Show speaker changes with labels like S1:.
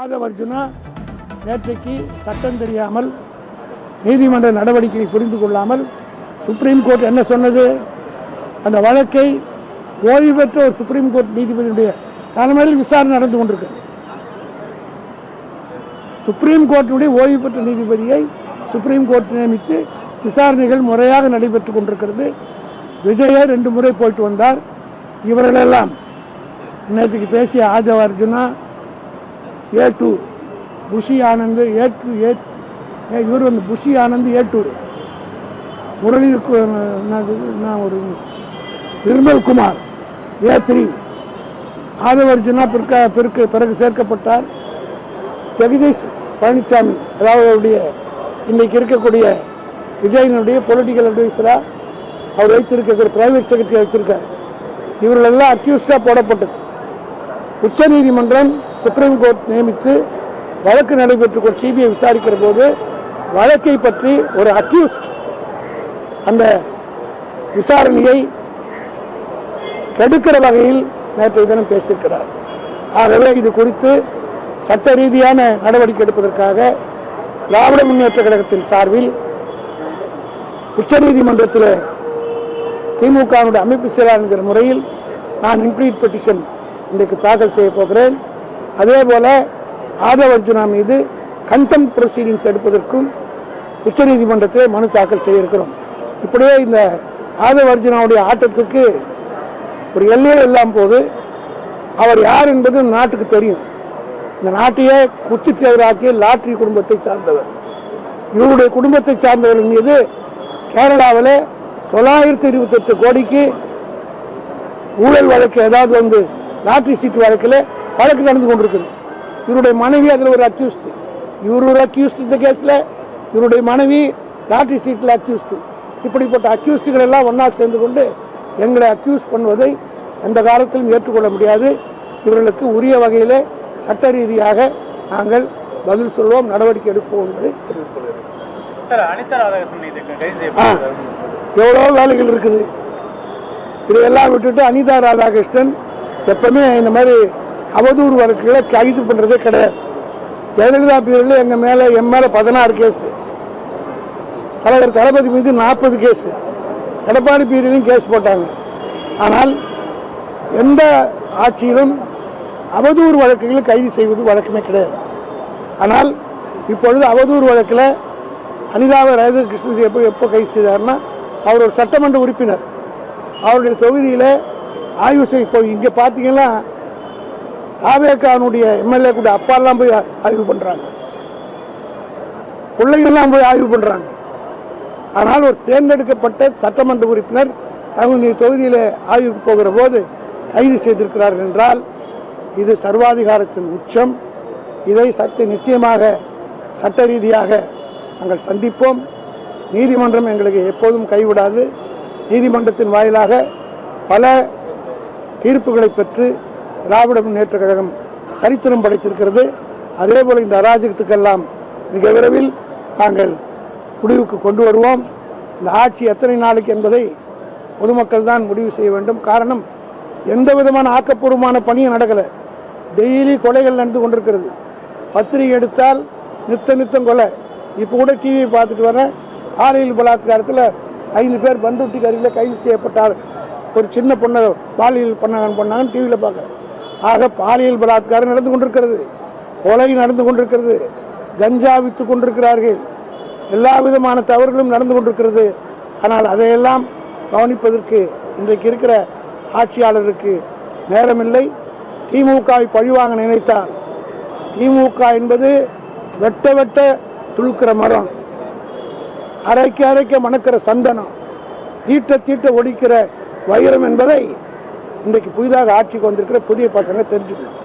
S1: ஆதவர்ஜுனா நேற்றைக்கு சட்டம் தெரியாமல் நீதிமன்ற நடவடிக்கையை புரிந்து கொள்ளாமல் சுப்ரீம் கோர்ட் என்ன சொன்னது, அந்த வழக்கை ஓய்வு பெற்ற ஒரு சுப்ரீம் கோர்ட் நீதிபதியுடைய தலைமையில் விசாரணை நடந்து கொண்டிருக்கு. சுப்ரீம் கோர்ட்டுடைய ஓய்வு பெற்ற நீதிபதியை சுப்ரீம் கோர்ட் நியமித்து விசாரணைகள் முறையாக நடைபெற்றுக் கொண்டிருக்கிறது. விஜயை 2 முறை போயிட்டு வந்தார். இவர்களெல்லாம் நேற்றுக்கு பேசிய ஆதவர்ஜுனா, A2 புஷி ஆனந்த், இவர் வந்து புஷி ஆனந்த் A2, முரளி ஒரு நிர்மல் குமார் A3, ஆதவர்ஜுனா பிறகு சேர்க்கப்பட்டார். ஜெகதீஷ் பழனிசாமி, அதாவது அவருடைய இன்றைக்கு இருக்கக்கூடிய விஜயனுடைய பொலிட்டிக்கல் அட்வைசராக அவர் வைத்திருக்கிற பிரைவேட் செக்ரட்டரி வச்சிருக்கார். இவர்களெல்லாம் அக்யூஸ்டாக போடப்பட்டது. உச்ச நீதிமன்றம் சுப்ரீம் கோர்ட் நியமித்து வழக்கு நடைபெற்று சிபிஐ விசாரிக்கிற போது வழக்கை பற்றி ஒரு அக்யூஸ்ட் அந்த விசாரணையை கெடுக்கிற வகையில் நேற்றைய தினம் பேசியிருக்கிறார். ஆகவே இது குறித்து சட்ட ரீதியான நடவடிக்கை எடுப்பதற்காக திராவிட முன்னேற்ற கழகத்தின் சார்பில் உச்ச நீதிமன்றத்தில் திமுகவுடைய அமைப்பு செயலாளர் என்கிற முறையில் நான் இம்ப்ளீட் பெட்டிஷன் இன்றைக்கு தாக்கல் செய்ய போகிறேன். அதே போல ஆதவர்ஜுனா மீது கண்டெம்ப்ட் ப்ரொசீடிங்ஸ் எடுப்பதற்கும் உச்ச நீதிமன்றத்தில் மனு தாக்கல் செய்ய இருக்கிறோம். இப்படியே இந்த ஆதவர்ஜுனாவுடைய ஆட்டத்துக்கு ஒரு எல்லையே இல்லாமல் போது அவர் யார் என்பது நாட்டுக்கு தெரியும். இந்த நாட்டையே குத்தி தேவராக்கிய லாட்ரி குடும்பத்தை சார்ந்தவர். இவருடைய குடும்பத்தை சார்ந்தவர்கள் மீது கேரளாவில் 928 கோடிக்கு ஊழல் வழக்கு ஏதாவது வந்து லாட்ரி சீட்டு வழக்கில் வழக்கு நடந்து கொண்டிருக்குது. இவருடைய மனைவி அதில் ஒரு அக்யூஸ்ட். இவர் ஒரு அக்யூஸ்ட் இந்த கேஸில், இவருடைய மனைவி லாட்ரி சீட்டில் அக்யூஸ்ட். இப்படிப்பட்ட அக்யூஸ்டுகள் எல்லாம் ஒன்றா சேர்ந்து கொண்டு எங்களை அக்யூஸ் பண்ணுவதை எந்த காலத்திலும் ஏற்றுக்கொள்ள முடியாது. இவர்களுக்கு உரிய வகையில் சட்ட ரீதியாக நாங்கள் பதில் சொல்வோம், நடவடிக்கை எடுப்போம் என்பதை தெரிவித்துக் கொள்கிறேன். எவ்வளோ வேலைகள் இருக்குது. இதையெல்லாம் விட்டுட்டு அனிதா ராதாகிருஷ்ணன் எப்பவுமே இந்த மாதிரி அவதூறு வழக்குகளை கைது பண்ணுறதே கிடையாது. ஜெயலலிதா பீரியடில் என் மேலே 16 கேஸு, தலைவர் தளபதி மீது 40 கேஸு, எடப்பாடி பீரியட்லையும் கேஸ் போட்டாங்க. ஆனால் எந்த ஆட்சியிலும் அவதூறு வழக்குகளை கைது செய்வது வழக்கமே கிடையாது. ஆனால் இப்பொழுது அவதூறு வழக்கில் அனிதாவை ராதாகிருஷ்ணன் எப்போ கைது செய்தார்னா, அவர் ஒரு சட்டமன்ற உறுப்பினர், அவருடைய தொகுதியில் ஆய்வு செய்ய போய் இங்கே பார்த்தீங்கன்னா தாவேக்கானுடைய எம்எல்ஏ கூட அப்பாலாம் போய் ஆய்வு பண்ணுறாங்க, பிள்ளைங்கள்லாம் போய் ஆய்வு பண்ணுறாங்க. ஆனால் ஒரு தேர்ந்தெடுக்கப்பட்ட சட்டமன்ற உறுப்பினர் தகுந்த தொகுதியில் ஆய்வுக்கு போகிற போது கைது செய்திருக்கிறார்கள் என்றால் இது சர்வாதிகாரத்தின் உச்சம். இதை நிச்சயமாக சட்ட ரீதியாக நாங்கள் சந்திப்போம். நீதிமன்றம் எங்களுக்கு எப்போதும் கைவிடாது. நீதிமன்றத்தின் வாயிலாக பல தீர்ப்புகளை பெற்று திராவிட முன்னேற்ற கழகம் சரித்திரம் படைத்திருக்கிறது. அதேபோல் இந்த அராஜகத்துக்கெல்லாம் மிக விரைவில் நாங்கள் முடிவுக்கு கொண்டு வருவோம். இந்த ஆட்சி எத்தனை நாளைக்கு என்பதை பொதுமக்கள் தான் முடிவு செய்ய வேண்டும். காரணம், எந்த விதமான ஆக்கப்பூர்வமான பணியும் நடக்கலை. டெய்லி கொலைகள் நடந்து கொண்டிருக்கிறது. பத்திரிகை எடுத்தால் நித்தம் கொலை. இப்போ கூட டிவியை பார்த்துட்டு வரேன், பாலியல் பலாத்காரத்தில் 5 பேர் பண்ருட்டி அருகில் கைது செய்யப்பட்டார். ஒரு சின்ன பொண்ணை பாலியல் பண்ணாங்கன்னு டிவியில் பார்க்குறேன். ஆக பாலியல் பலாத்காரம் நடந்து கொண்டிருக்கிறது, கொலை நடந்து கொண்டிருக்கிறது, கஞ்சா விற்று கொண்டிருக்கிறார்கள், எல்லா விதமான தவறுகளும் நடந்து கொண்டிருக்கிறது. ஆனால் அதையெல்லாம் கவனிப்பதற்கு இன்றைக்கு இருக்கிற ஆட்சியாளருக்கு நேரமில்லை. திமுகவை பழிவாங்க நினைத்தால், திமுக என்பது வெட்ட துளுக்கிற மரம், அரைக்க மணக்கிற சந்தனம், தீட்ட ஒடிக்கிற வைரம் என்பதை இன்றைக்கு புதிதாக ஆட்சிக்கு வந்திருக்கிற புதிய பசங்க தெரிஞ்சுக்கணும்.